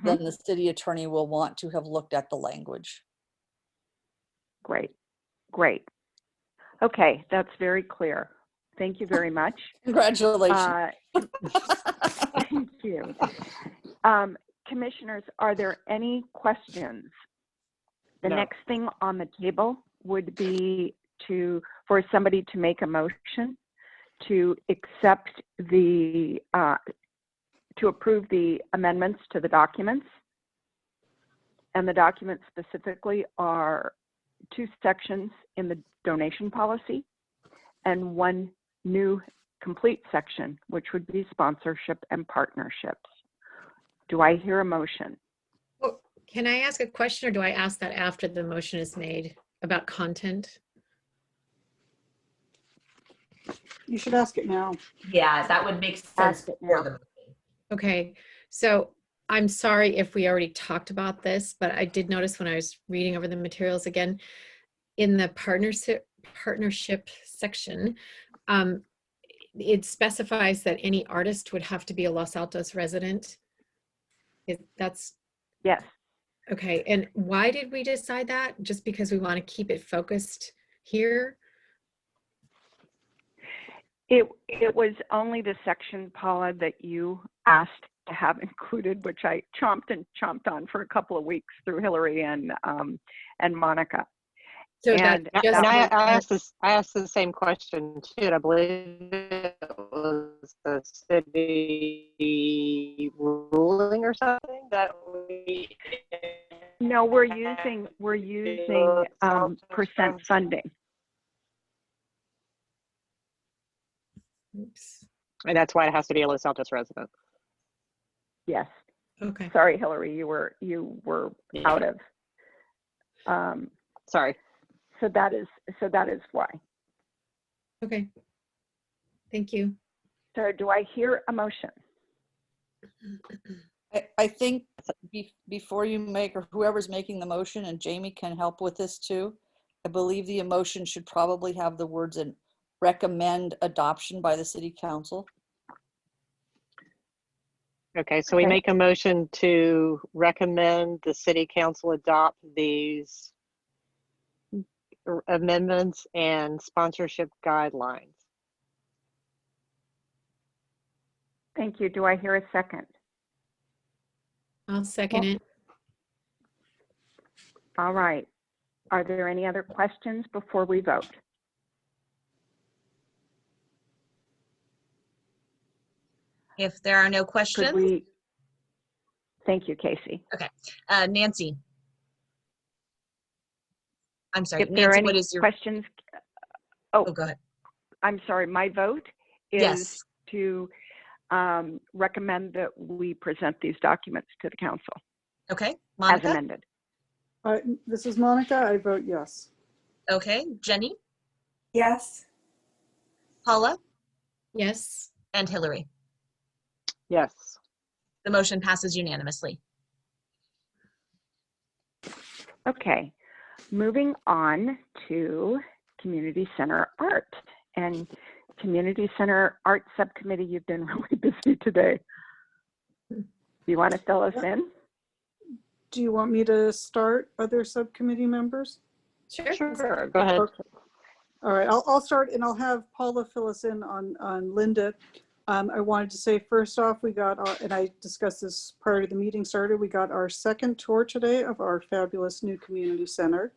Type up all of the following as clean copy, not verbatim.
then the city attorney will want to have looked at the language. Great, great. Okay, that's very clear. Thank you very much. Congratulations. Thank you. Commissioners, are there any questions? The No. next thing on the table would be for somebody to make a motion to accept to approve the amendments to the documents. And the documents specifically are 2 sections in the donation policy and 1 new complete section, which would be sponsorship and partnerships. Do I hear a motion? Well, can I ask a question, or do I ask that after the motion is made about content? You should ask it now. Yeah, that would make sense Ask it for now. them. Okay, so I'm sorry if we already talked about this, but I did notice when I was reading over the materials again, in the partnership section, it specifies that any artist would have to be a Los Altos resident. That's Yes. okay. And why did we decide that? Just because we want to keep it focused here? It was only the section, Paula, that you asked to have included, which I chomped on for a couple of weeks through Hillary and Monica. So And that And I just asked the same question too. And I believe it was the city ruling or something that we. No, we're using percent funding. oops. And that's why it has to be a Los Altos resident. Yes. Okay. Sorry, Hillary, you were out of. Sorry. So that is why. Okay. Thank you. So do I hear a motion? I think before you make, or whoever's making the motion, and Jamie can help with this too, I believe the motion should probably have the words in recommend adoption by the city council. Okay, so we make a motion to recommend the city council adopt these amendments and sponsorship guidelines. Thank you. Do I hear a second? I'll second it. All right. Are there any other questions before we vote? If there are no questions, Thank you, Casey. Nancy. I'm sorry, If there are Nancy, any what is your questions? Oh, go ahead. I'm sorry. My vote is Yes. to recommend that we present these documents to the council Okay, as Monica. amended. This is Monica. I vote yes. Okay, Jenny, Yes. Paula, Yes. and Hillary. Yes. The motion passes unanimously. Okay, moving on to Community Center Art. And Community Center Art Subcommittee, you've been really busy today. Do you want to fill us in? Do you want me to start, other subcommittee members? Sure. Sure, go ahead. Okay. All right, I'll start, and I'll have Paula fill us in on Linda. I wanted to say, first off, we got our, and I discussed this prior to the meeting started, we got our second tour today of our fabulous new community center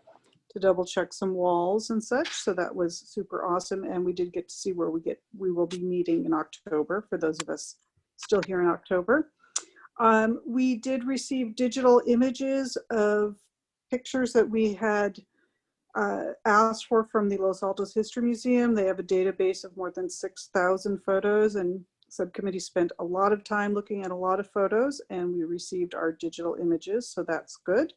to double check some walls and such. So that was super awesome. And we did get to see where we will be meeting in October, for those of us still here in October. We did receive digital images of pictures that we had asked for from the Los Altos History Museum. They have a database of more than 6,000 photos, and subcommittee spent a lot of time looking at a lot of photos, and we received our digital images, so that's good.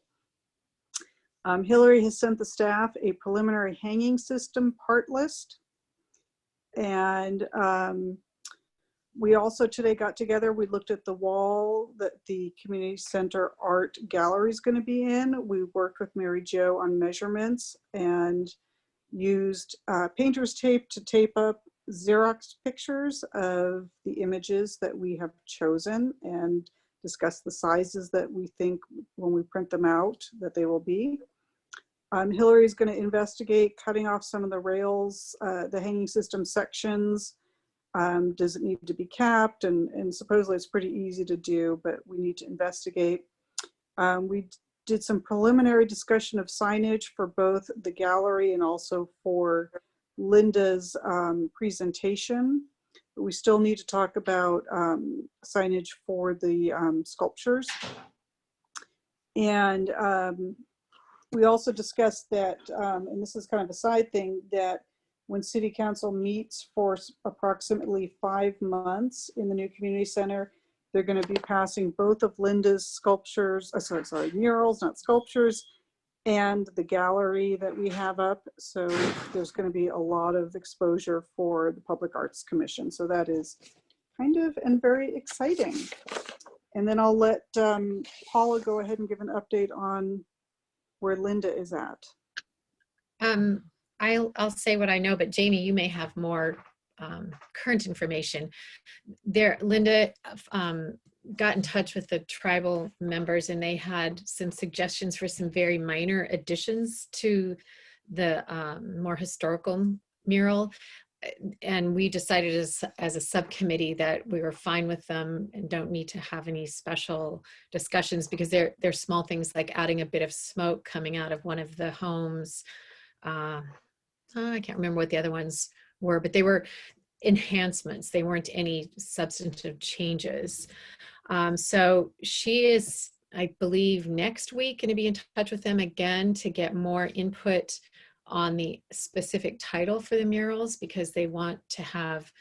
Hillary has sent the staff a preliminary hanging system part list, and we also today got together, we looked at the wall that the community center art gallery is going to be in. We worked with Mary Jo on measurements and used painter's tape to tape up Xerox pictures of the images that we have chosen and discuss the sizes that we think when we print them out that they will be. Hillary is going to investigate cutting off some of the rails, the hanging system sections. Does it need to be capped? And supposedly it's pretty easy to do, but we need to investigate. We did some preliminary discussion of signage for both the gallery and also for Linda's presentation. But we still need to talk about signage for the sculptures. And we also discussed that, and this is kind of a side thing, that when City Council meets for approximately 5 months in the new community center, they're going to be passing both of Linda's sculptures, murals, not sculptures, and the gallery that we have up. So there's going to be a lot of exposure for the Public Arts Commission. So that is kind of and very exciting. And then I'll let Paula go ahead and give an update on where Linda is at. I'll say what I know, but Jamie, you may have more current information. Linda got in touch with the tribal members, and they had some suggestions for some very minor additions to the more historical mural. And we decided as a subcommittee that we were fine with them and don't need to have any special discussions, because they're small things like adding a bit of smoke coming out of one of the homes. I can't remember what the other ones were, but they were enhancements. They weren't any substantive changes. So she is, I believe, next week going to be in touch with them again to get more input on the specific title for the murals, because they want to have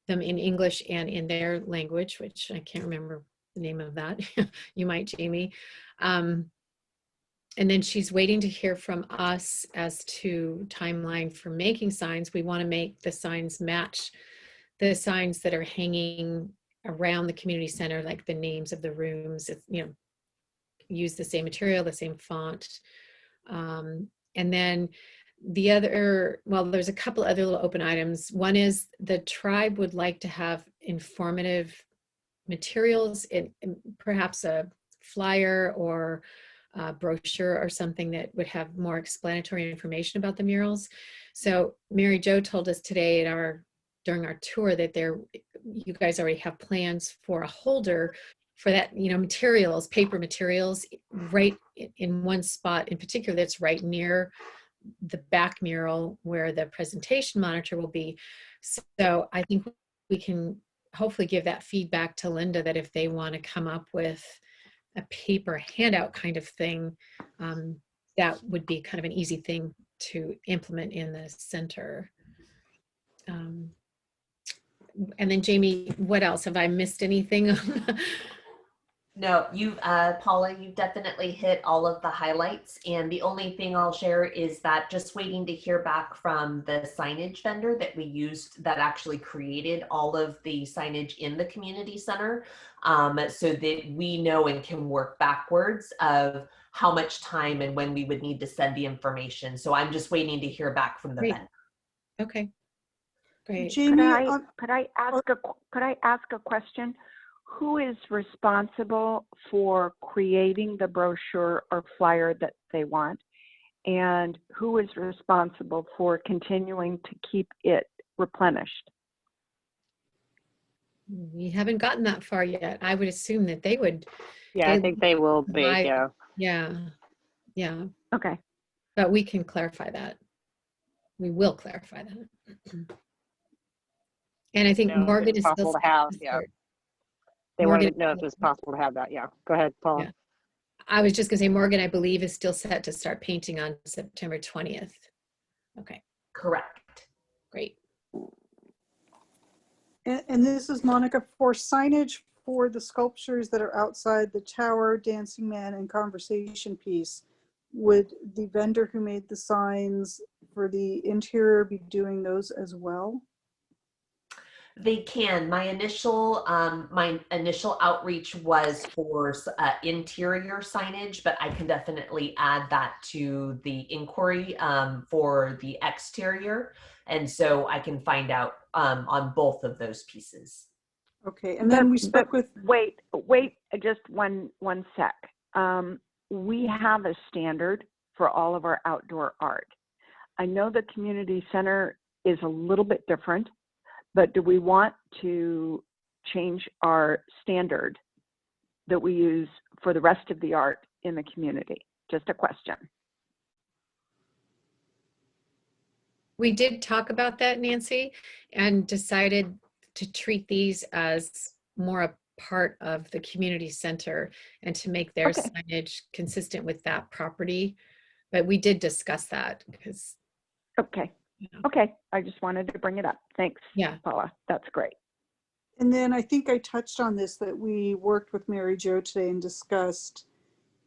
them in English and in their language, which I can't remember the name of that. You might, Jamie. And then she's waiting to hear from us as to timeline for making signs. We want to make the signs match the signs that are hanging around the community center, like the names of the rooms, use the same material, the same font. And then there's a couple other little open items. One is the tribe would like to have informative materials, perhaps a flyer or a brochure or something that would have more explanatory information about the murals. So Mary Jo told us today during our tour that you guys already have plans for a holder for that, materials, paper materials, right in one spot in particular that's right near the back mural where the presentation monitor will be. So I think we can hopefully give that feedback to Linda, that if they want to come up with a paper handout kind of thing, that would be kind of an easy thing to implement in the center. And then Jamie, what else? Have I missed anything? No, Paula, you've definitely hit all of the highlights. And the only thing I'll share is that just waiting to hear back from the signage vendor that we used that actually created all of the signage in the community center, so that we know and can work backwards of how much time and when we would need to send the information. So I'm just waiting to hear back from the vendor. Okay, great. Jamie, could I ask a question? Who is responsible for creating the brochure or flyer that they want? And who is responsible for continuing to keep it replenished? We haven't gotten that far yet. I would assume that they would. Yeah, I think they will be, Yeah. Okay. But we can clarify that. We will clarify that. And I think Morgan is possible still to have, They Morgan, wanted to know if it's possible to have that. Yeah, go ahead, Paula. Yeah. I was just going to say, Morgan, I believe, is still set to start painting on September 20th. Okay. Correct. Great. And this is Monica, for signage for the sculptures that are outside the tower, Dancing Man, and Conversation Piece. Would the vendor who made the signs for the interior be doing those as well? They can. My initial outreach was for interior signage, but I can definitely add that to the inquiry for the exterior, and so I can find out on both of those pieces. Okay, and then we spoke with, Wait, just one sec. We have a standard for all of our outdoor art. I know the community center is a little bit different, but do we want to change our standard that we use for the rest of the art in the community? Just a question. We did talk about that, Nancy, and decided to treat these as more a part of the community center and to make their Okay. signage consistent with that property. But we did discuss that because, Okay. Okay. I just wanted to bring it up. Thanks, yeah. Paula. That's great. and then I think I touched on this, that we worked with Mary Jo today and discussed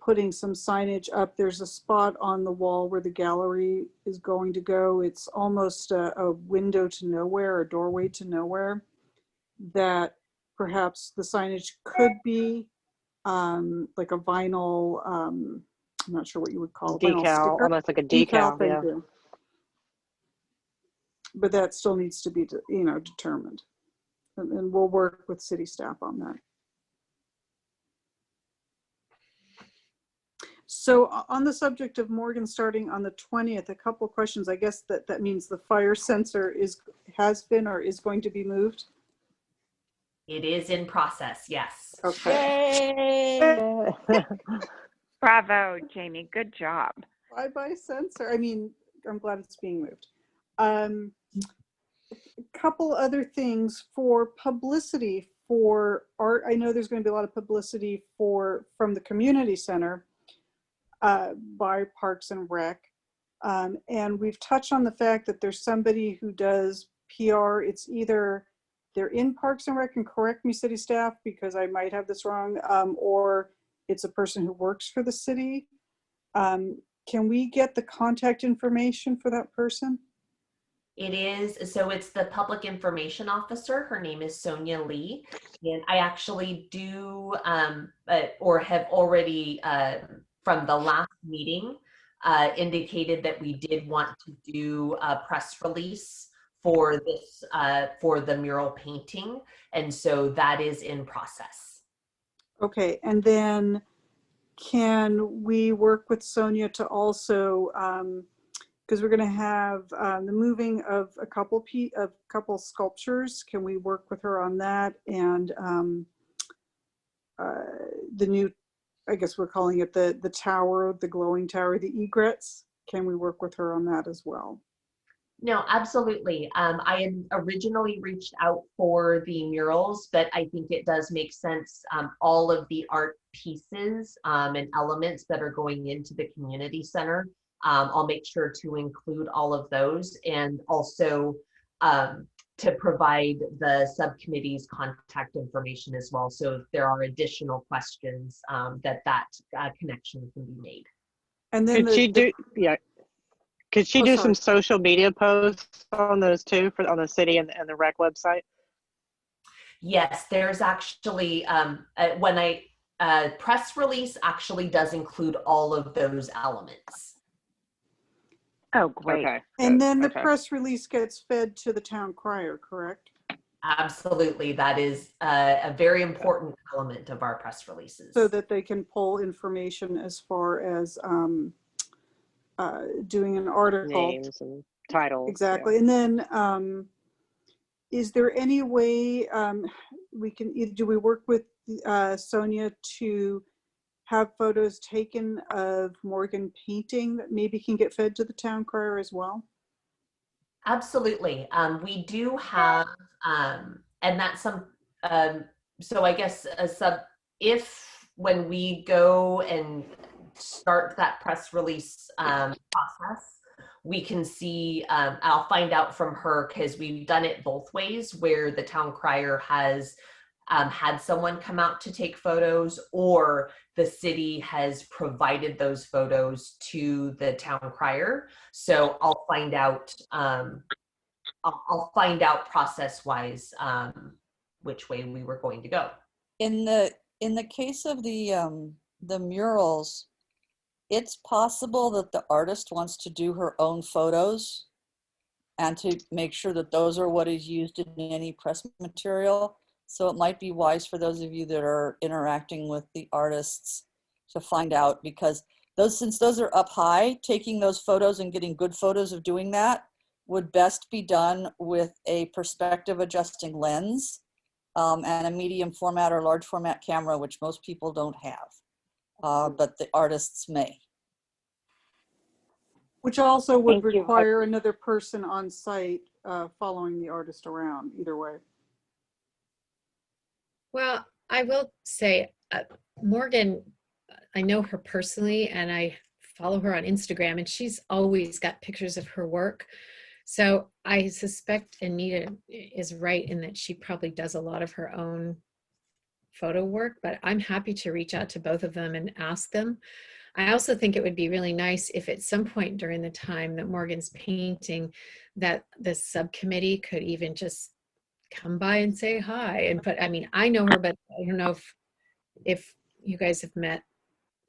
putting some signage up. There's a spot on the wall where the gallery is going to go. It's almost a window to nowhere, a doorway to nowhere, that perhaps the signage could be like a vinyl, I'm not sure what you would call it. Vinyl Decal, sticker? almost like a decal, Thank yeah. you. But that still needs to be, determined. And we'll work with city staff on that. So on the subject of Morgan starting on the 20th, a couple of questions. I guess that means the fire sensor has been or is going to be moved. It is in process, yes. Okay. Yay! Bravo, Jamie. Good job. Bye-bye sensor. I mean, I'm glad it's being moved. A couple other things for publicity for art. I know there's going to be a lot of publicity from the community center by Parks and Rec. And we've touched on the fact that there's somebody who does PR. It's either they're in Parks and Rec, and correct me, city staff, because I might have this wrong, or it's a person who works for the city. Can we get the contact information for that person? It is, so it's the public information officer. Her name is Sonia Lee. And I actually do, or have already, from the last meeting, indicated that we did want to do a press release for this, for the mural painting. And so that is in process. Okay, and then can we work with Sonia to also, because we're going to have the moving of a couple sculptures. Can we work with her on that? And the new, I guess we're calling it the tower, the glowing tower, the egrets. Can we work with her on that as well? No, absolutely. I had originally reached out for the murals, but I think it does make sense. All of the art pieces and elements that are going into the community center, I'll make sure to include all of those, and also to provide the subcommittee's contact information as well. So if there are additional questions, that connection can be made. And then Could she do sorry. some social media posts on those too, on the city and the rec website? Yes, there's actually, press release actually does include all of those elements. Oh, great. Okay. And then the okay. press release gets fed to the town crier, correct? Absolutely. That is a very important element of our press releases. So that they can pull information as far as doing an article. Names and titles. Exactly. Yeah. And then is there any way we can either, do we work with Sonia to have photos taken of Morgan painting that maybe can get fed to the town crier as well? Absolutely. We do have, and that's some, so I guess if when we go and start that press release process, we can see, I'll find out from her, because we've done it both ways, where the town crier has had someone come out to take photos, or the city has provided those photos to the town crier. So I'll find out, I'll find out process-wise which way we were going to go. In the case of the murals, it's possible that the artist wants to do her own photos and to make sure that those are what is used in any press material. So it might be wise for those of you that are interacting with the artists to find out, because since those are up high, taking those photos and getting good photos of doing that would best be done with a perspective adjusting lens and a medium format or large format camera, which most people don't have, but the artists may. Which also would Thank you. require another person on site following the artist around, either way. Well, I will say, Morgan, I know her personally and I follow her on Instagram, and she's always got pictures of her work. So I suspect Anita is right in that she probably does a lot of her own photo work, but I'm happy to reach out to both of them and ask them. I also think it would be really nice if at some point during the time that Morgan's painting, that the subcommittee could even just come by and say hi. And I mean, I know her, but I don't know if you guys have met,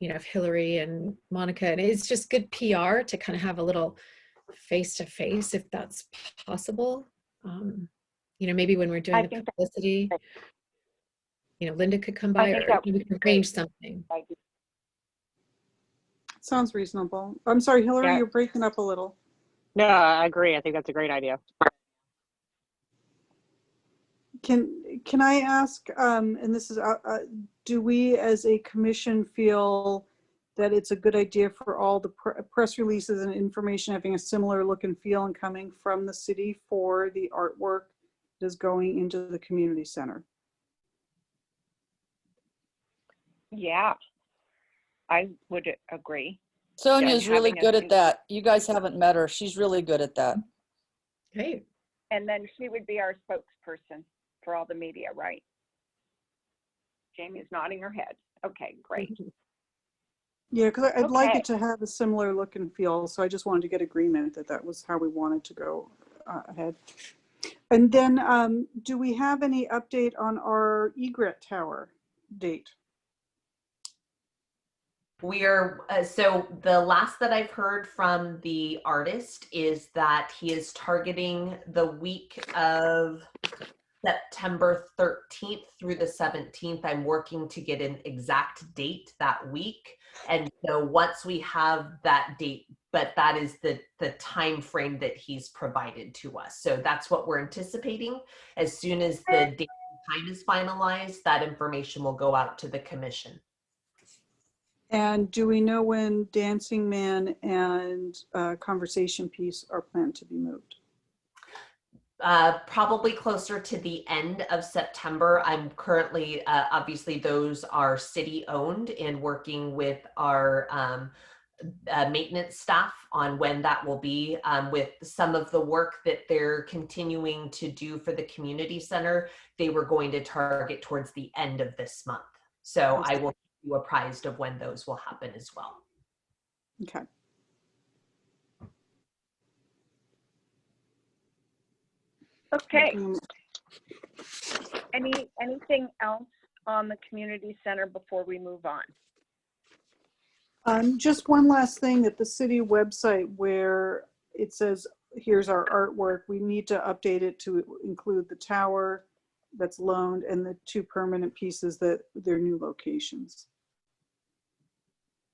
you know, if Hillary and Monica, and it's just good PR to kind of have a little face-to-face, if that's possible. You know, maybe when we're doing the publicity, you know, Linda could come by, or we could arrange something. Sounds reasonable. I'm sorry, Hillary, Yeah. you're breaking up a little. No, I agree. I think that's a great idea. Can I ask, and this is, do we as a commission feel that it's a good idea for all the press releases and information having a similar look and feel and coming from the city for the artwork that is going into the community center? Yeah, I would agree. Sonia's really having a good at that. You guys haven't met her. She's really good at that. Great. And then she would be our spokesperson for all the media, right? Jamie's nodding her head. Okay, great. Yeah, because I'd like Okay. it to have a similar look and feel, so I just wanted to get agreement that that was how we wanted to go ahead. And then do we have any update on our Egret Tower date? We are, so the last that I've heard from the artist is that he is targeting the week of September 13th through the 17th. I'm working to get an exact date that week. And so once we have that date, but that is the time frame that he's provided to us. So that's what we're anticipating. As soon as the date and time is finalized, that information will go out to the commission. And do we know when Dancing Man and Conversation Piece are planned to be moved? Probably closer to the end of September. I'm currently, obviously those are city owned, and working with our maintenance staff on when that will be. With some of the work that they're continuing to do for the community center, they were going to target towards the end of this month. So I will keep you apprised of when those will happen as well. Okay. Okay. Anything else on the community center before we move on? Just one last thing, at the city website where it says, here's our artwork, we need to update it to include the tower that's loaned and the 2 permanent pieces that their new locations.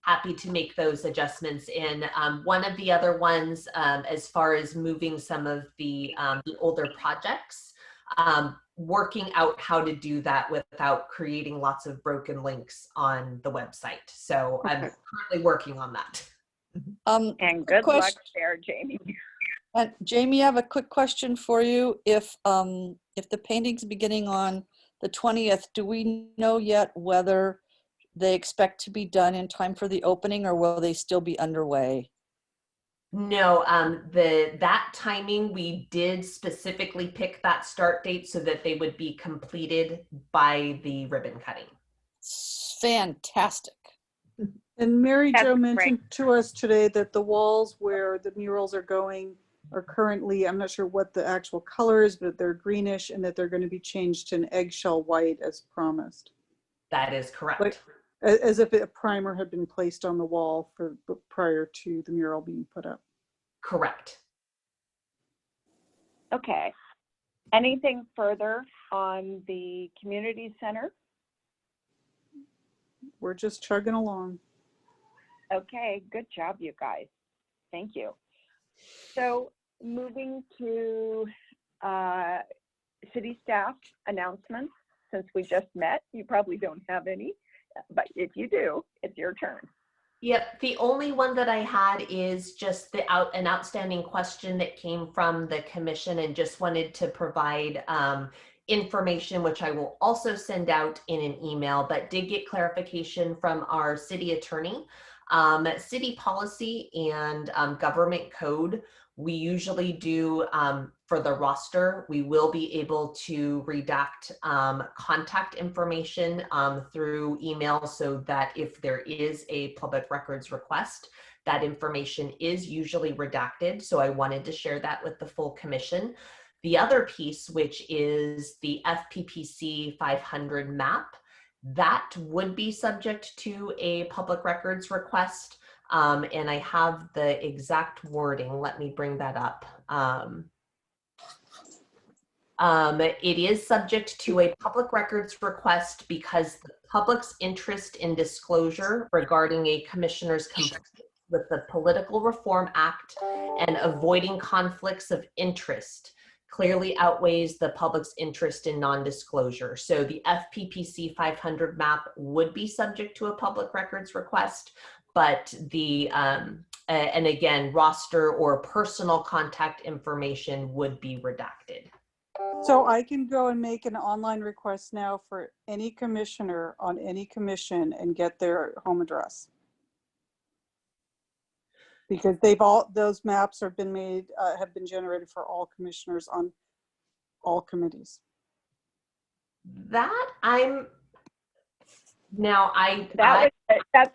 Happy to make those adjustments in. One of the other ones, as far as moving some of the older projects, working out how to do that without creating lots of broken links on the website. So okay. I'm currently working on that. And good luck there, Jamie. And Jamie, I have a quick question for you. If the painting's beginning on the 20th, do we know yet whether they expect to be done in time for the opening, or will they still be underway? No, that timing, we did specifically pick that start date so that they would be completed by the ribbon cutting. Fantastic. And Mary Jo mentioned to us today that the walls where the murals are going are currently, I'm not sure what the actual color is, but they're greenish, and that they're going to be changed to an eggshell white as promised. That is correct. Like, as if a primer had been placed on the wall prior to the mural being put up. Correct. Okay. Anything further on the community center? We're just chugging along. Okay, good job, you guys. Thank you. So moving to city staff announcements. Since we just met, you probably don't have any, but if you do, it's your turn. Yep, the only one that I had is just an outstanding question that came from the commission, and just wanted to provide information, which I will also send out in an email, but did get clarification from our city attorney. City policy and government code, we usually do for the roster, we will be able to redact contact information through email, so that if there is a public records request, that information is usually redacted. So I wanted to share that with the full commission. The other piece, which is the FPPC 500 map, that would be subject to a public records request. And I have the exact wording. Let me bring that up. It is subject to a public records request because the public's interest in disclosure regarding a commissioner's complaint with the Political Reform Act and avoiding conflicts of interest clearly outweighs the public's interest in non-disclosure. So the FPPC 500 map would be subject to a public records request, but the, and again, roster or personal contact information would be redacted. So I can go and make an online request now for any commissioner on any commission and get their home address. Because those maps have been made, have been generated for all commissioners on all committees. That's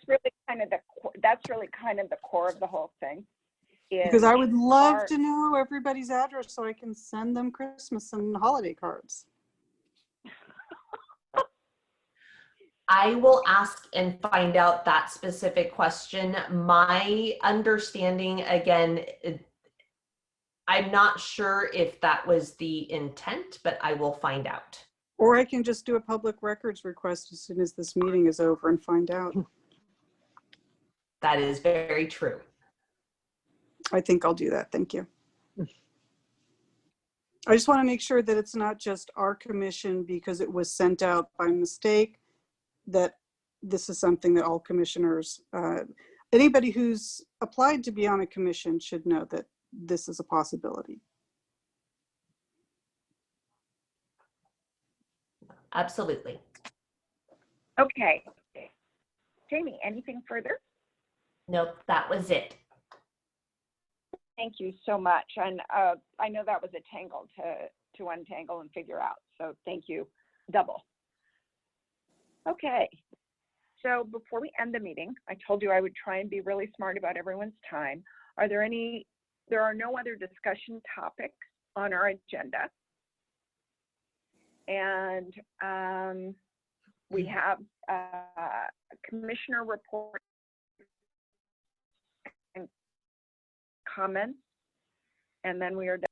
really kind of the core of the whole thing. Because I would love to know everybody's address so I can send them Christmas and holiday cards. I will ask and find out that specific question. My understanding, again, I'm not sure if that was the intent, but I will find out. Or I can just do a public records request as soon as this meeting is over and find out. That is very true. I think I'll do that. Thank you. I just want to make sure that it's not just our commission because it was sent out by mistake, that this is something that all commissioners, anybody who's applied to be on a commission should know that this is a possibility. Absolutely. Okay. Jamie, anything further? Nope, that was it. Thank you so much. And I know that was a tangle to untangle and figure out. So thank you double. Okay. So before we end the meeting, I told you I would try and be really smart about everyone's time. There are no other discussion topics on our agenda. And we have commissioner report and comments, and then we are done.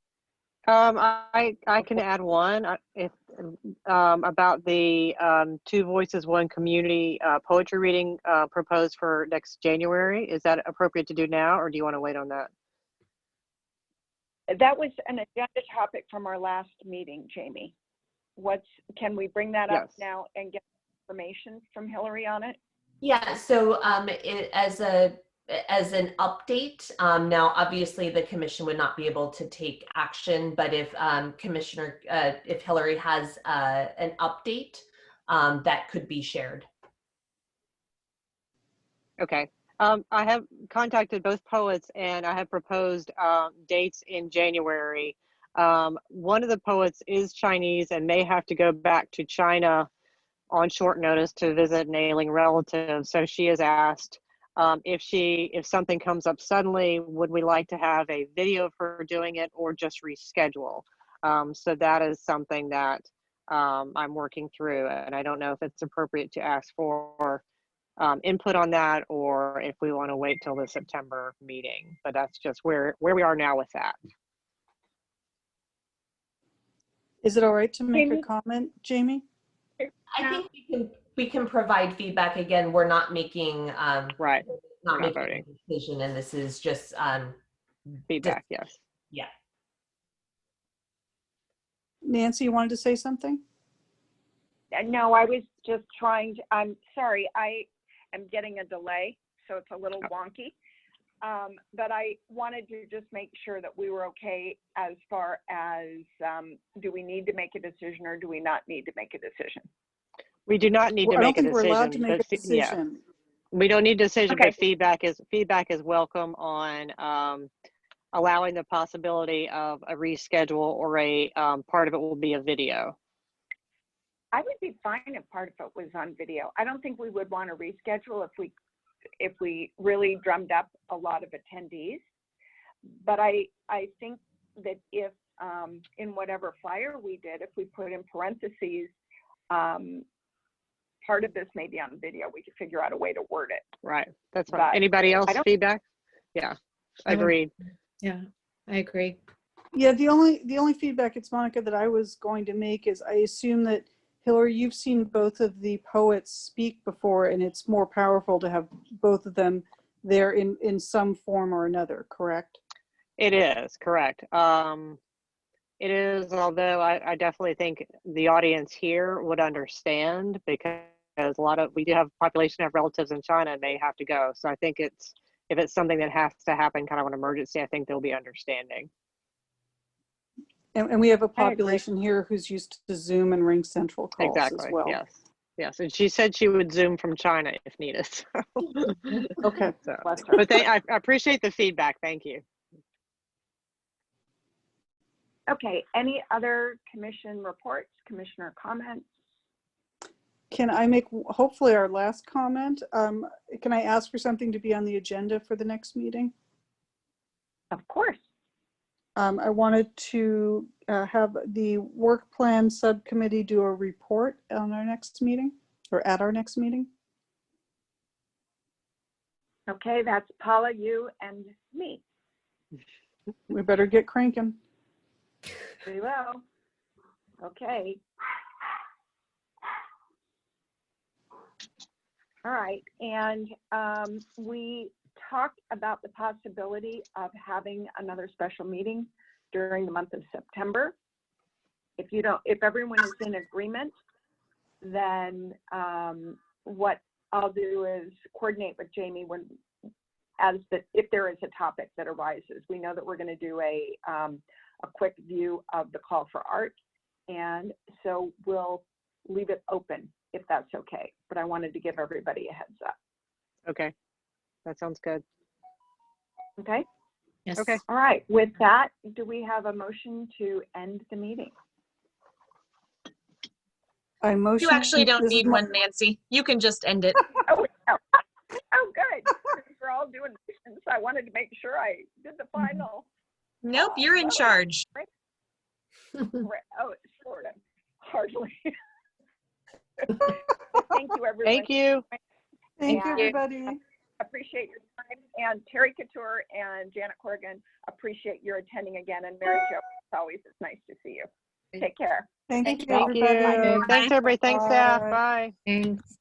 I can add one about the Two Voices, One Community poetry reading proposed for next January. Is that appropriate to do now, or do you want to wait on that? That was an agenda topic from our last meeting, Jamie. Can we bring that up now and get information from Hillary on it? Yeah, so as an update, now obviously the commission would not be able to take action, but if if Hillary has an update, that could be shared. Okay. I have contacted both poets and I have proposed dates in January. One of the poets is Chinese and may have to go back to China on short notice to visit an ailing relative. So she has asked if something comes up suddenly, would we like to have a video of her doing it or just reschedule? So that is something that I'm working through, and I don't know if it's appropriate to ask for input on that or if we want to wait till the September meeting, but that's just where we are now with that. Is it all right to make a Jamie? comment, Jamie? I think we can provide feedback. Again, we're not making Right. not We're not making voting. a decision, and this is just Feedback, yes. yeah. Nancy, you wanted to say something? No, I was just trying to, I'm sorry, I am getting a delay, so it's a little wonky. But I wanted to just make sure that we were okay as far as, do we need to make a decision or do we not need to make a decision? We do not need to I don't make a think we're allowed to decision, make a but yeah, decision. we don't need a decision, Okay. but feedback is welcome on allowing the possibility of a reschedule, or a part of it will be a video. I would be fine if part of it was on video. I don't think we would want to reschedule if we really drummed up a lot of attendees. But I think that if in whatever flyer we did, if we put in parentheses, part of this may be on video, we could figure out a way to word it. Right, that's fine. But Anybody else feedback? Yeah, agreed. Yeah, I agree. Yeah, the only feedback, it's Monica, that I was going to make is I assume that, Hillary, you've seen both of the poets speak before, and it's more powerful to have both of them there in some form or another, correct? It is, correct. It is, although I definitely think the audience here would understand, because we do have a population of relatives in China and may have to go. So I think if it's something that has to happen kind of an emergency, I think they'll be understanding. And we have a population here who's used to Zoom and Ring Central calls Exactly, as well. yes. Yes, and she said she would Zoom from China if needed. So. Okay. So, Bless her. but I appreciate the feedback. Thank you. Okay, any other commission reports, commissioner comments? Can I make hopefully our last comment? Can I ask for something to be on the agenda for the next meeting? Of course. I wanted to have the work plan subcommittee do a report on our next meeting, or at our next meeting. Okay, that's Paula, you, and me. We better get cranking. We will. Okay. All right, and we talked about the possibility of having another special meeting during the month of September. If everyone is in agreement, then what I'll do is coordinate with Jamie if there is a topic that arises. We know that we're going to do a quick view of the call for art, and so we'll leave it open if that's okay. But I wanted to give everybody a heads up. Okay, that sounds good. Okay. Yes. Okay. All right. With that, do we have a motion to end the meeting? I motion. You actually don't this is need my- one, Nancy. You can just end it. Oh, no. Oh, good. We're all doing motions. I wanted to make sure I did the final. Nope, you're in charge. Oh, sort of. Hardly. Thank you, everyone. Thank you. Thank you, And everybody. appreciate your time. And Terry Couture and Janet Corrigan, appreciate your attending again. And Mary Jo, as always, it's nice to see you. Take care. Thank Thank you, you. Thank you. everybody. Thanks, everybody. Thanks, staff. Bye. Bye. Thanks.